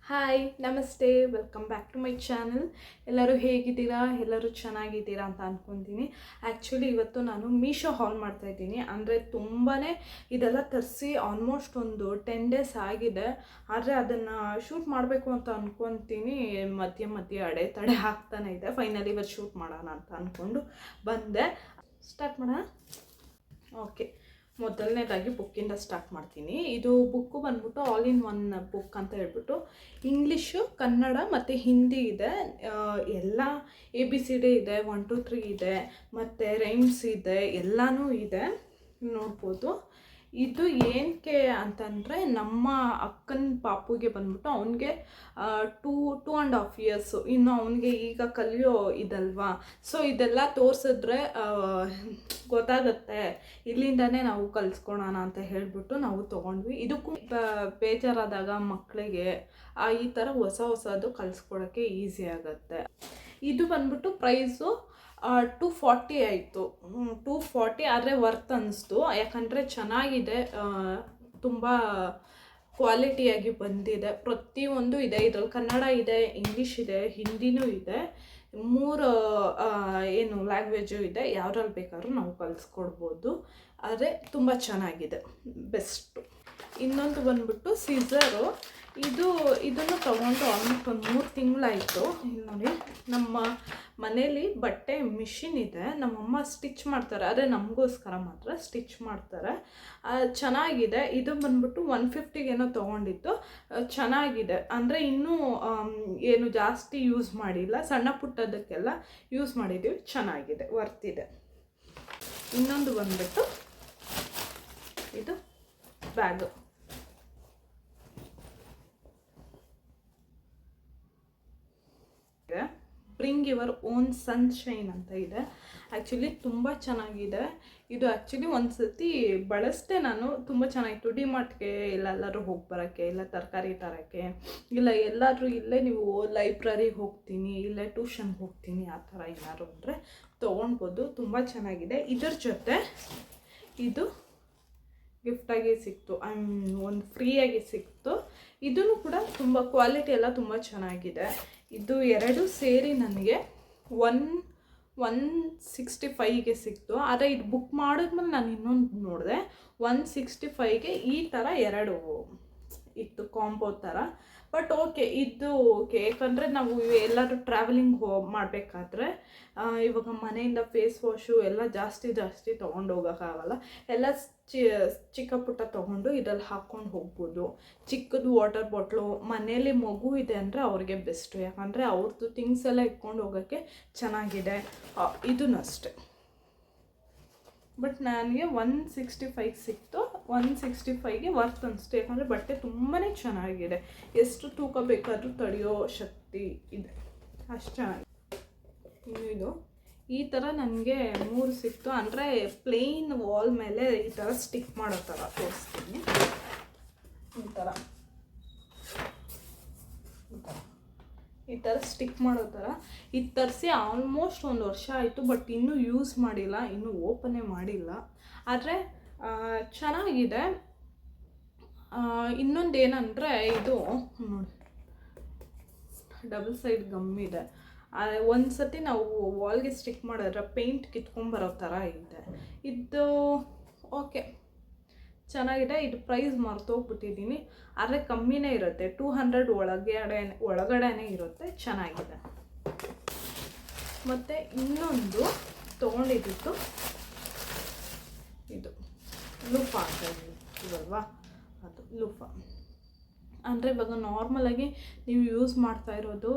Hi ನಮಸ್ತೆ, welcome back to my channel. ಎಲ್ಲರೂ ಹೇಗಿದ್ದೀರಾ? ಎಲ್ಲರೂ ಚೆನ್ನಾಗಿದ್ದೀರಾ ಅಂತ ಅಂದ್ಕೊತೀನಿ. ಆ್ಯಕ್ಚುಲಿ ಇವತ್ತು ನಾನು ಮೀಶೋ ಹಾಲ್ ಮಾಡ್ತಾಯಿದ್ದೀನಿ. ಅಂದರೆ ತುಂಬಾ ಇದೆಲ್ಲ ತರಿಸಿ ಆಲ್ಮೋಸ್ಟ್ ಒಂದು 10 ಡೇಸ್ ಆಗಿದೆ. ಆದರೆ ಅದನ್ನು ಶೂಟ್ ಮಾಡಬೇಕು ಅಂತ ಅಂದ್ಕೊತೀನಿ. ಮಧ್ಯೆ ಅಡೆತಡೆ ಆಗ್ತಾನೆ ಇದೆ. ಫೈನಲಿ ಇವತ್ತು ಶೂಟ್ ಮಾಡೋಣ ಅಂತ ಅಂದ್ಕೊಂಡು ಬಂದೆ. ಸ್ಟಾರ್ಟ್ ಮಾಡೋಣ. ಓಕೆ, ಮೊದಲನೇದಾಗಿ ಬುಕ್ಕಿಂದ ಸ್ಟಾರ್ಟ್ ಮಾಡ್ತೀನಿ. ಇದು ಬುಕ್ಕು ಬಂದ್ಬಿಟ್ಟು ಆಲ್ ಇನ್ ಒನ್ ಬುಕ್ ಅಂತ ಹೇಳ್ಬಿಟ್ಟು ಇಂಗ್ಲೀಷು, ಕನ್ನಡ ಮತ್ತು ಹಿಂದಿ ಇದೆ. ಎಲ್ಲ ABCD ಇದೆ, 1 2 3 ಇದೆ, ಮತ್ತು ರೈಮ್ಸ್ ಇದೆ, ಎಲ್ಲನೂ ಇದೆ, ನೋಡ್ಬೋದು. ಇದು ಏನಕ್ಕೆ ಅಂತಂದರೆ ನಮ್ಮ ಅಕ್ಕನ ಪಾಪುಗೆ ಬಂದ್ಬಿಟ್ಟು ಅವನಿಗೆ 2.5 ಇಯರ್ಸು. ಇನ್ನು ಅವನಿಗೆ ಈಗ ಕಲಿಯೋ ಇದಲ್ವಾ. ಸೊ ಇದೆಲ್ಲ ತೋರಿಸಿದ್ರೆ ಗೊತ್ತಾಗುತ್ತೆ, ಇಲ್ಲಿಂದನೇ ನಾವು ಕಲಿಸ್ಕೊಳೋಣ ಅಂತ ಹೇಳಿಬಿಟ್ಟು ನಾವು ತೊಗೊಂಡ್ವಿ. ಇದಕ್ಕೂ ಬೇಜಾರಾದಾಗ ಮಕ್ಕಳಿಗೆ ಈ ಥರ ಹೊಸದು ಕಲಿಸ್ಕೊಡೋಕ್ಕೆ ಈಸಿ ಆಗುತ್ತೆ. ಇದು ಬಂದ್ಬಿಟ್ಟು ಪ್ರೈಸು 240 ಆಯಿತು. 240 ಆದರೆ ವರ್ತ್ ಅನ್ನಿಸ್ತು. ಯಾಕಂದರೆ ಚೆನ್ನಾಗಿದೆ, ತುಂಬ ಕ್ವಾಲಿಟಿಯಾಗಿ ಬಂದಿದೆ. ಪ್ರತಿಯೊಂದು ಇದೆ ಇದರಲ್ಲಿ. ಕನ್ನಡ ಇದೆ, ಇಂಗ್ಲೀಷ್ ಇದೆ, ಹಿಂದಿನೂ ಇದೆ. 3 ಲ್ಯಾಂಗ್ವೇಜು ಇದೆ. ಯಾವ್ದ್ರಲ್ಲಿ ಬೇಕಾದ್ರೂ ನಾವು ಕಲಿಸ್ಕೊಡ್ಬೋದು. ಆದರೆ ತುಂಬ ಚೆನ್ನಾಗಿದೆ, ಬೆಸ್ಟು. ಇನ್ನೊಂದು ಬಂದ್ಬಿಟ್ಟು ಸಿಸರು. ಇದನ್ನು ತೊಗೊಂಡು ಆಲ್ಮೋಸ್ಟ್ ಒಂದು 3 ತಿಂಗಳಾಯಿತು. ಇಲ್ಲಿ ನೋಡಿ, ನಮ್ಮ ಮನೇಲಿ ಬಟ್ಟೆ ಮಿಷಿನ್ ಇದೆ. ನಮ್ಮಮ್ಮ ಸ್ಟಿಚ್ ಮಾಡ್ತಾರೆ, ಆದರೆ ನಮಗೋಸ್ಕರ ಮಾತ್ರ ಸ್ಟಿಚ್ ಮಾಡ್ತಾರೆ. ಚೆನ್ನಾಗಿದೆ. ಇದು ಬಂದ್ಬಿಟ್ಟು 150 ತೊಗೊಂಡಿತ್ತು. ಚೆನ್ನಾಗಿದೆ. ಅಂದರೆ ಇನ್ನೂ ಏನು ಜಾಸ್ತಿ ಯೂಸ್ ಮಾಡಿಲ್ಲ, ಸಣ್ಣ ಪುಟ್ಟದಕ್ಕೆಲ್ಲ ಯೂಸ್ ಮಾಡಿದ್ದೀವಿ. ಚೆನ್ನಾಗಿದೆ, ವರ್ತಿದೆ. ಇನ್ನೊಂದು ಬಂದ್ಬಿಟ್ಟು ಇದು bag. Bring your own sunshine ಅಂತ ಇದೆ. ಆ್ಯಕ್ಚುಲಿ ತುಂಬ ಚೆನ್ನಾಗಿದೆ. ಇದು ಆ್ಯಕ್ಚುಲಿ ಒಂದು ಸತಿ ಬಳಸಿದೆ ನಾನು. ತುಂಬ ಚೆನ್ನಾಗಿತ್ತು. ಡಿಮಾರ್ಟ್ಗೆ ಎಲ್ಲರೂ ಹೋಗಿ ಬರೋಕ್ಕೆ, ಇಲ್ಲ ತರಕಾರಿ ತರೋಕ್ಕೆ, ಇಲ್ಲ ಎಲ್ಲಾದರೂ ಇಲ್ಲೇ ನೀವು ಲೈಬ್ರರಿಗೆ ಹೋಗ್ತೀನಿ, ಇಲ್ಲೇ ಟ್ಯೂಷನ್ಗೆ ಹೋಗ್ತೀನಿ, ಆ ಥರ ಏನಾದ್ರು ಅಂದರೆ ತೊಗೊಳ್ಬೋದು. ತುಂಬ ಚೆನ್ನಾಗಿದೆ. ಇದ್ರ ಜೊತೆ ಇದು ಗಿಫ್ಟಾಗಿ ಸಿಕ್ತು, ಒಂದು ಫ್ರೀಯಾಗಿ ಸಿಕ್ತು. ಇದೂ ಕೂಡ ತುಂಬ ಕ್ವಾಲಿಟಿ ಎಲ್ಲ ತುಂಬ ಚೆನ್ನಾಗಿದೆ. ಇದು 2 ಸೇರಿ ನನಗೆ 165ಗೆ ಸಿಕ್ತು. ಆದರೆ ಇದು ಬುಕ್ ಮಾಡಿದ್ಮೇಲೆ ನಾನು ಇನ್ನೊಂದು ನೋಡಿದೆ, 165ಗೆ ಈ ಥರ 2 ಇತ್ತು, ಕಾಂಬೋ ಥರ. ಬಟ್ ಓಕೆ, ಇದು ಓಕೆ. ಯಾಕಂದರೆ ನಾವು ಎಲ್ಲರೂ ಟ್ರಾವೆಲಿಂಗ್ ಮಾಡಬೇಕಾದ್ರೆ ಇವಾಗ ಮನೆಯಿಂದ ಫೇಸ್ ವಾಶು ಎಲ್ಲ ಜಾಸ್ತಿ ತೊಗೊಂಡು ಹೋಗೋಕ್ಕಾಗಲ್ಲ. ಎಲ್ಲ ಚಿಕ್ಕ ಪುಟ್ಟ ತೊಗೊಂಡು ಇದರಲ್ಲಿ ಹಾಕ್ಕೊಂಡು ಹೋಗ್ಬೋದು. ಚಿಕ್ಕದು ವಾಟರ್ ಬಾಟ್ಲು, ಮನೇಲಿ ಮಗು ಇದೆ ಅಂದರೆ ಅವ್ರಿಗೆ ಬೆಸ್ಟು. ಯಾಕಂದರೆ ಅವ್ರದ್ದು ಥಿಂಗ್ಸ್ ಎಲ್ಲ ಇಟ್ಕೊಂಡು ಹೋಗೋಕ್ಕೆ ಚೆನ್ನಾಗಿದೆ. ಇದೂ ಅಷ್ಟೆ. ಬಟ್ ನನಗೆ 165 ಸಿಕ್ತು. 165ಗೆ ವರ್ತ್ ಅನಿಸ್ತು. ಯಾಕಂದರೆ ಬಟ್ಟೆ ತುಂಬಾ ಚೆನ್ನಾಗಿದೆ. ಎಷ್ಟು ತೂಕ ಬೇಕಾದರೂ ತಡೆಯೋ ಶಕ್ತಿ ಇದೆ, ಅಷ್ಟು ಚೆನ್ನಾಗಿದೆ. ಇದು ಈ ಥರ ನನಗೆ 3 ಸಿಕ್ತು. ಅಂದರೆ ಪ್ಲೇನ್ ವಾಲ್ ಮೇಲೆ ಈ ಥರ ಸ್ಟಿಕ್ ಮಾಡೋ ಥರ ತೋರಿಸ್ತೀನಿ. ಈ ಥರ ಸ್ಟಿಕ್ ಮಾಡೋ ಥರ ಇದು ತರಿಸಿ ಆಲ್ಮೋಸ್ಟ್ 1 ವರ್ಷ ಆಯಿತು. ಬಟ್ ಇನ್ನೂ ಯೂಸ್ ಮಾಡಿಲ್ಲ, ಇನ್ನೂ ಓಪನೇ ಮಾಡಿಲ್ಲ. ಆದರೆ ಚೆನ್ನಾಗಿದೆ. ಇನ್ನೊಂದು ಏನಂದರೆ ಇದು ನೋಡಿ, ಡಬಲ್ ಸೈಡ್ ಗಮ್ ಇದೆ. ಒಂದು ಸತಿ ನಾವು ವಾಲ್ಗೆ ಸ್ಟಿಕ್ ಮಾಡಿದ್ರೆ ಪೇಂಟ್ ಕಿತ್ಕೊಂಬರೋ ಥರ ಇದೆ. ಇದು ಓಕೆ, ಚೆನ್ನಾಗಿದೆ. ಇದು ಪ್ರೈಸ್ ಮರ್ತೋಗ್ಬಿಟ್ಟಿದ್ದೀನಿ. ಆದರೆ ಕಮ್ಮಿನೇ ಇರುತ್ತೆ, 200 ಒಳಗಡೆನೇ ಇರುತ್ತೆ. ಚೆನ್ನಾಗಿದೆ. ಮತ್ತು ಇನ್ನೊಂದು ತೊಗೊಂಡಿದ್ದು ಇದು ಲೂಫಾ ಅಂತ ಇಲ್ವಲ್ವಾ, ಅದು ಲೂಫಾ. ಅಂದರೆ ಇವಾಗ ನಾರ್ಮಲಾಗಿ ನೀವು ಯೂಸ್ ಮಾಡ್ತಾ ಇರೋದು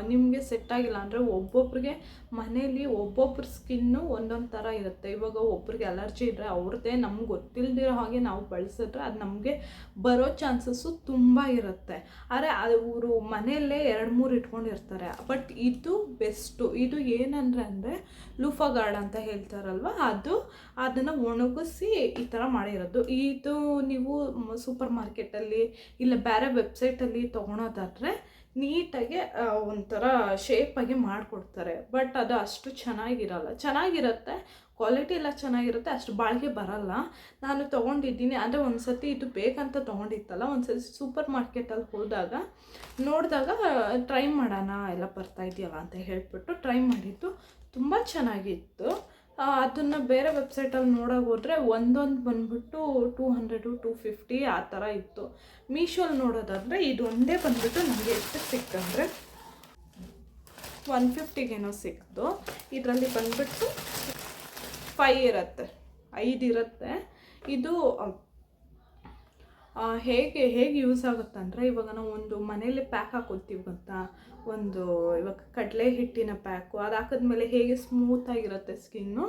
ನಿಮಗೆ ಸೆಟ್ ಆಗಿಲ್ಲ ಅಂದರೆ ಒಬ್ಬೊಬ್ರಿಗೆ ಮನೇಲಿ ಒಬ್ಬೊಬ್ರ ಸ್ಕಿನ್ನು ಒಂದೊಂದು ಥರ ಇರುತ್ತೆ. ಇವಾಗ ಒಬ್ರಿಗೆ ಅಲರ್ಜಿ ಇದ್ದರೆ ಅವ್ರದ್ದೇ ನಮ್ಗೆ ಗೊತ್ತಿಲ್ಲದಿರೋ ಹಾಗೆ ನಾವು ಬಳಸಿದ್ರೆ ಅದು ನಮಗೆ ಬರೋ ಚಾನ್ಸಸ್ಸು ತುಂಬ ಇರುತ್ತೆ. ಆದರೆ ಅವರು ಮನೆಯಲ್ಲೇ 2-3 ಇಟ್ಕೊಂಡಿರ್ತಾರೆ. ಬಟ್ ಇದು ಬೆಸ್ಟು. ಇದು ಏನಂದರೆ ಲೂಫಾ ಗಾರ್ಡ್ ಅಂತ ಹೇಳ್ತಾರಲ್ವ, ಅದನ್ನು ಒಣಗಿಸಿ ಈ ಥರ ಮಾಡಿರೋದು. ಇದು ನೀವು ಸೂಪರ್ ಮಾರ್ಕೆಟಲ್ಲಿ ಇಲ್ಲ ಬೇರೆ ಬೇರೆ ವೆಬ್ಸೈಟಲ್ಲಿ ತೊಗೊಳೋದಾದರೆ ನೀಟಾಗಿ ಒಂಥರ ಶೇಪಾಗಿ ಮಾಡಿಕೊಡ್ತಾರೆ. ಬಟ್ ಅದು ಅಷ್ಟು ಚೆನ್ನಾಗಿರಲ್ಲ. ಚೆನ್ನಾಗಿರುತ್ತೆ, ಕ್ವಾಲಿಟಿ ಎಲ್ಲ ಚೆನ್ನಾಗಿರುತ್ತೆ, ಅಷ್ಟು ಬಾಳಿಕೆ ಬರಲ್ಲ. ನಾನು ತೊಗೊಂಡಿದ್ದೀನಿ ಅಂದರೆ ಒಂದು ಸತಿ ಇದು ಬೇಕಂತ ತೊಗೊಂಡಿತ್ತಲ್ಲ, ಒಂದು ಸತಿ ಸೂಪರ್ ಮಾರ್ಕೆಟಲ್ಲಿ ಹೋದಾಗ ನೋಡಿದಾಗ ಟ್ರೈ ಮಾಡೋಣ ಎಲ್ಲ ಬರ್ತಾ ಇದೆಯಲ್ಲ ಅಂತ ಹೇಳಿಬಿಟ್ಟು ಟ್ರೈ ಮಾಡಿದ್ದು. ತುಂಬ ಚೆನ್ನಾಗಿತ್ತು. ಅದನ್ನು ಬೇರೆ ವೆಬ್ಸೈಟಲ್ಲಿ ನೋಡೋಕೆ ಹೋದರೆ ಒಂದೊಂದು ಬಂದುಬಿಟ್ಟು 200 250 ಆ ಥರ ಇತ್ತು. ಮೀಶೋಲ್ಲಿ ನೋಡೋದಾದರೆ ಇದು ಒಂದೇ ಬಂದುಬಿಟ್ಟು ನನಗೆ ಎಷ್ಟು ಸಿಕ್ತಂದರೆ 150ಗೇನೋ ಸಿಕ್ತು. ಇದರಲ್ಲಿ ಬಂದುಬಿಟ್ಟು 5 ಇರುತ್ತೆ, 5 ಇರುತ್ತೆ. ಇದು ಹೇಗೆ ಯೂಸ್ ಆಗುತ್ತಂದರೆ, ಇವಾಗ ನಾವು ಒಂದು ಮನೇಲಿ ಪ್ಯಾಕ್ ಹಾಕೋತೀವಿ ಗೊತ್ತಾ, ಒಂದು ಇವಾಗ ಕಡಲೆ ಹಿಟ್ಟಿನ ಪ್ಯಾಕು ಅದು ಹಾಕಿದ್ಮೇಲೆ ಹೇಗೆ ಸ್ಮೂತಾಗಿರುತ್ತೆ ಸ್ಕಿನ್ನು,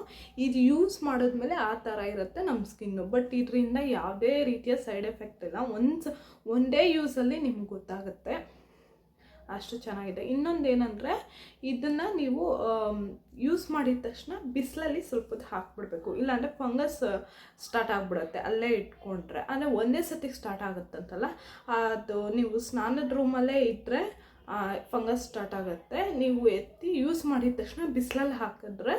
ಇದು ಯೂಸ್ ಮಾಡಿದ್ಮೇಲೆ ಆ ಥರ ಇರುತ್ತೆ ನಮ್ಮ ಸ್ಕಿನ್ನು. ಬಟ್ ಇದರಿಂದ ಯಾವುದೇ ರೀತಿಯ ಸೈಡ್ ಎಫೆಕ್ಟ್ ಇಲ್ಲ. ಒಂದೇ ಯೂಸಲ್ಲಿ ನಿಮ್ಗೆ ಗೊತ್ತಾಗುತ್ತೆ, ಅಷ್ಟು ಚೆನ್ನಾಗಿದೆ. ಇನ್ನೊಂದು ಏನಂದರೆ, ಇದನ್ನು ನೀವು ಯೂಸ್ ಮಾಡಿದ ತಕ್ಷಣ ಬಿಸಿಲಲ್ಲಿ ಸ್ವಲ್ಪ ಹೊತ್ತು ಹಾಕ್ಬಿಡ್ಬೇಕು, ಇಲ್ಲಾಂದರೆ ಫಂಗಸ್ ಸ್ಟಾರ್ಟ್ ಆಗಿಬಿಡುತ್ತೆ ಅಲ್ಲೇ ಇಟ್ಕೊಂಡ್ರೆ. ಅಂದರೆ ಒಂದೇ ಸತಿಗೆ ಸ್ಟಾರ್ಟ್ ಆಗುತ್ತಂತಲ್ಲ, ಅದು ನೀವು ಸ್ನಾನದ ರೂಮಲ್ಲೇ ಇದ್ದರೆ ಫಂಗಸ್ ಸ್ಟಾರ್ಟ್ ಆಗುತ್ತೆ. ನೀವು ಎತ್ತಿ ಯೂಸ್ ಮಾಡಿದ ತಕ್ಷಣ ಬಿಸಿಲಲ್ಲಿ ಹಾಕಿದ್ರೆ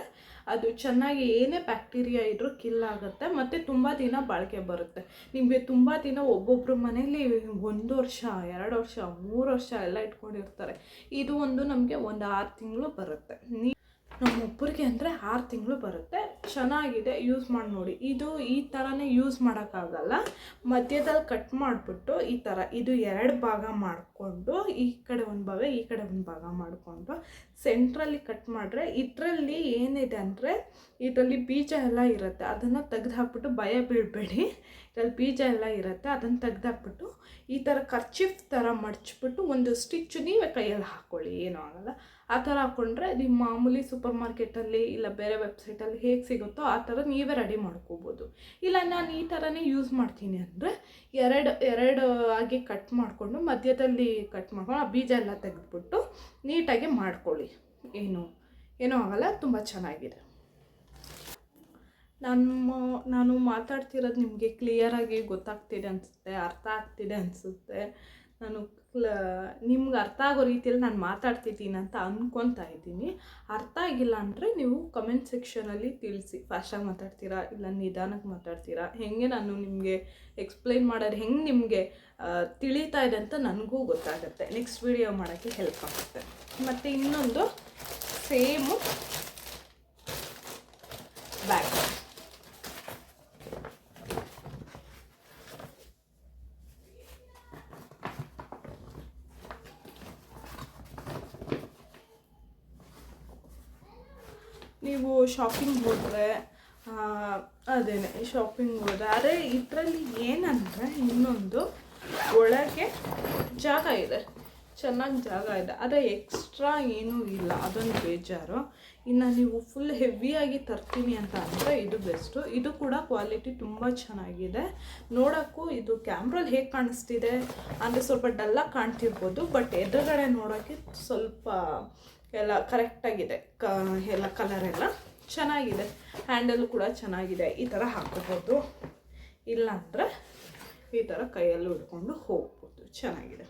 ಅದು ಚೆನ್ನಾಗಿ ಏನೇ ಬ್ಯಾಕ್ಟೀರಿಯಾ ಇದ್ರೂ ಕಿಲ್ ಆಗುತ್ತೆ ಮತ್ತು ತುಂಬ ದಿನ ಬಾಳಿಕೆ ಬರುತ್ತೆ. ನಿಮಗೆ ತುಂಬ ದಿನ ಒಬ್ಬೊಬ್ಬರು ಮನೇಲಿ 1 ವರ್ಷ 2 ವರ್ಷ 3 ವರ್ಷ ಎಲ್ಲ ಇಟ್ಕೊಂಡಿರ್ತಾರೆ. ಇದು ನಮಗೆ ಒಂದು 6 ತಿಂಗಳು ಬರುತ್ತೆ. ನಮ್ಮೊಬ್ಬರಿಗೆ ಅಂದರೆ 6 ತಿಂಗಳು ಬರುತ್ತೆ. ಚೆನ್ನಾಗಿದೆ, ಯೂಸ್ ಮಾಡಿ ನೋಡಿ. ಇದು ಈ ಥರನೇ ಯೂಸ್ ಮಾಡೋಕ್ಕಾಗಲ್ಲ, ಮಧ್ಯದಲ್ಲಿ ಕಟ್ ಮಾಡಿಬಿಟ್ಟು ಈ ಥರ ಇದು 2 ಭಾಗ ಮಾಡಿಕೊಂಡು ಈ ಕಡೆ ಒಂದು ಭಾಗ ಈ ಕಡೆ ಒಂದು ಭಾಗ ಮಾಡಿಕೊಂಡು ಸೆಂಟ್ರಲ್ಲಿ ಕಟ್ ಮಾಡಿದ್ರೆ, ಇದರಲ್ಲಿ ಏನಿದೆ ಅಂದರೆ ಇದರಲ್ಲಿ ಬೀಜ ಎಲ್ಲ ಇರುತ್ತೆ, ಅದನ್ನು ತೆಗೆದು ಹಾಕ್ಬಿಟ್ಟು ಭಯ ಬೀಳಬೇಡಿ. ಇದರಲ್ಲಿ ಬೀಜ ಎಲ್ಲ ಇರುತ್ತೆ, ಅದನ್ನು ತೆಗೆದಾಕ್ಬಿಟ್ಟು ಈ ಥರ ಕರ್ಚಿಫ್ ಥರ ಮಡಚಿಬಿಟ್ಟು ಒಂದು ಸ್ಟಿಚ್ ನೀವೇ ಕೈಯಲ್ಲಿ ಹಾಕ್ಕೊಳ್ಳಿ, ಏನೂ ಆಗೋಲ್ಲ. ಆ ಥರ ಹಾಕ್ಕೊಂಡ್ರೆ ನಿಮ್ಮ ಮಾಮೂಲಿ ಸೂಪರ್ ಮಾರ್ಕೆಟಲ್ಲಿ ಇಲ್ಲ ಬೇರೆ ವೆಬ್ಸೈಟಲ್ಲಿ ಹೇಗೆ ಸಿಗುತ್ತೋ ಆ ಥರ ನೀವೇ ರೆಡಿ ಮಾಡ್ಕೋಬೋದು. ಇಲ್ಲ ನಾನು ಈ ಥರನೇ ಯೂಸ್ ಮಾಡ್ತೀನಿ ಅಂದರೆ ಎರಡು ಆಗಿ ಕಟ್ ಮಾಡಿಕೊಂಡು ಮಧ್ಯದಲ್ಲಿ ಕಟ್ ಮಾಡ್ಕೊಂಡು ಆ ಬೀಜ ಎಲ್ಲ ತೆಗೆದ್ಬಿಟ್ಟು ನೀಟಾಗಿ ಮಾಡ್ಕೊಳ್ಳಿ, ಏನೂ ಆಗೋಲ್ಲ. ತುಂಬ ಚೆನ್ನಾಗಿದೆ. ನಾನು ಮಾತಾಡ್ತಿರೋದು ನಿಮಗೆ ಕ್ಲಿಯರಾಗಿ ಗೊತ್ತಾಗ್ತಿದೆ ಅನಿಸುತ್ತೆ, ಅರ್ಥ ಆಗ್ತಿದೆ ಅನಿಸುತ್ತೆ. ನಾನು ನಿಮ್ಗೆ ಅರ್ಥ ಆಗೋ ರೀತಿಯಲ್ಲಿ ನಾನು ಮಾತಾಡ್ತಿದ್ದೀನಿ ಅಂತ ಅಂದ್ಕೊತಾ ಇದ್ದೀನಿ. ಅರ್ಥ ಆಗಿಲ್ಲ ಅಂದರೆ ನೀವು ಕಮೆಂಟ್ ಸೆಕ್ಷನಲ್ಲಿ ತಿಳಿಸಿ, ಫಾಸ್ಟಾಗಿ ಮಾತಾಡ್ತೀರಾ ಇಲ್ಲ ನಿಧಾನಕ್ಕೆ ಮಾತಾಡ್ತೀರಾ, ಹೇಗೆ ನಾನು ನಿಮಗೆ ಎಕ್ಸ್ಪ್ಲೈನ್ ಮಾಡೋದು ಹೆಂಗೆ ನಿಮಗೆ ತಿಳಿತಾ ಇದೆ ಅಂತ ನನಗೂ ಗೊತ್ತಾಗುತ್ತೆ. ನೆಕ್ಸ್ಟ್ ವಿಡಿಯೋ ಮಾಡೋಕ್ಕೆ ಹೆಲ್ಪ್ ಆಗುತ್ತೆ. ಮತ್ತು ಇನ್ನೊಂದು ಸೇಮು ಬ್ಯಾಗ್. ನೀವು ಶಾಪಿಂಗ್ ಹೋದರೆ ಶಾಪಿಂಗ್ ಹೋದರೆ ಇದರಲ್ಲಿ ಏನಂದರೆ ಇನ್ನೊಂದು ಒಳಗೆ ಜಾಗ ಇದೆ, ಚೆನ್ನಾಗಿ ಜಾಗ ಇದೆ, ಆದರೆ ಎಕ್ಸ್ಟ್ರಾ ಏನೂ ಇಲ್ಲ, ಅದೊಂದು ಬೇಜಾರು. ಇನ್ನು ನೀವು ಫುಲ್ ಹೆವಿಯಾಗಿ ತರ್ತೀನಿ ಅಂತ ಅಂದರೆ ಇದು ಬೆಸ್ಟು. ಇದು ಕೂಡ ಕ್ವಾಲಿಟಿ ತುಂಬ ಚೆನ್ನಾಗಿದೆ. ನೋಡೋಕ್ಕೂ ಇದು ಕ್ಯಾಮ್ರಲ್ಲಿ ಹೇಗೆ ಕಾಣಿಸ್ತಿದೆ ಅಂದರೆ ಸ್ವಲ್ಪ ಡಲ್ಲಾಗಿ ಕಾಣ್ತಿರ್ಬೋದು, ಬಟ್ ಎದುರುಗಡೆ ನೋಡೋಕ್ಕೆ ಸ್ವಲ್ಪ ಎಲ್ಲ ಕರೆಕ್ಟಾಗಿದೆ, ಎಲ್ಲ ಕಲರ್ ಎಲ್ಲ ಚೆನ್ನಾಗಿದೆ. ಹ್ಯಾಂಡಲ್ ಕೂಡ ಚೆನ್ನಾಗಿದೆ, ಈ ಥರ ಹಾಕೋಬೋದು, ಇಲ್ಲಾಂದರೆ ಈ ಥರ ಕೈಯಲ್ಲಿ ಹಿಡ್ಕೊಂಡು ಹೋಗ್ಬೋದು, ಚೆನ್ನಾಗಿದೆ.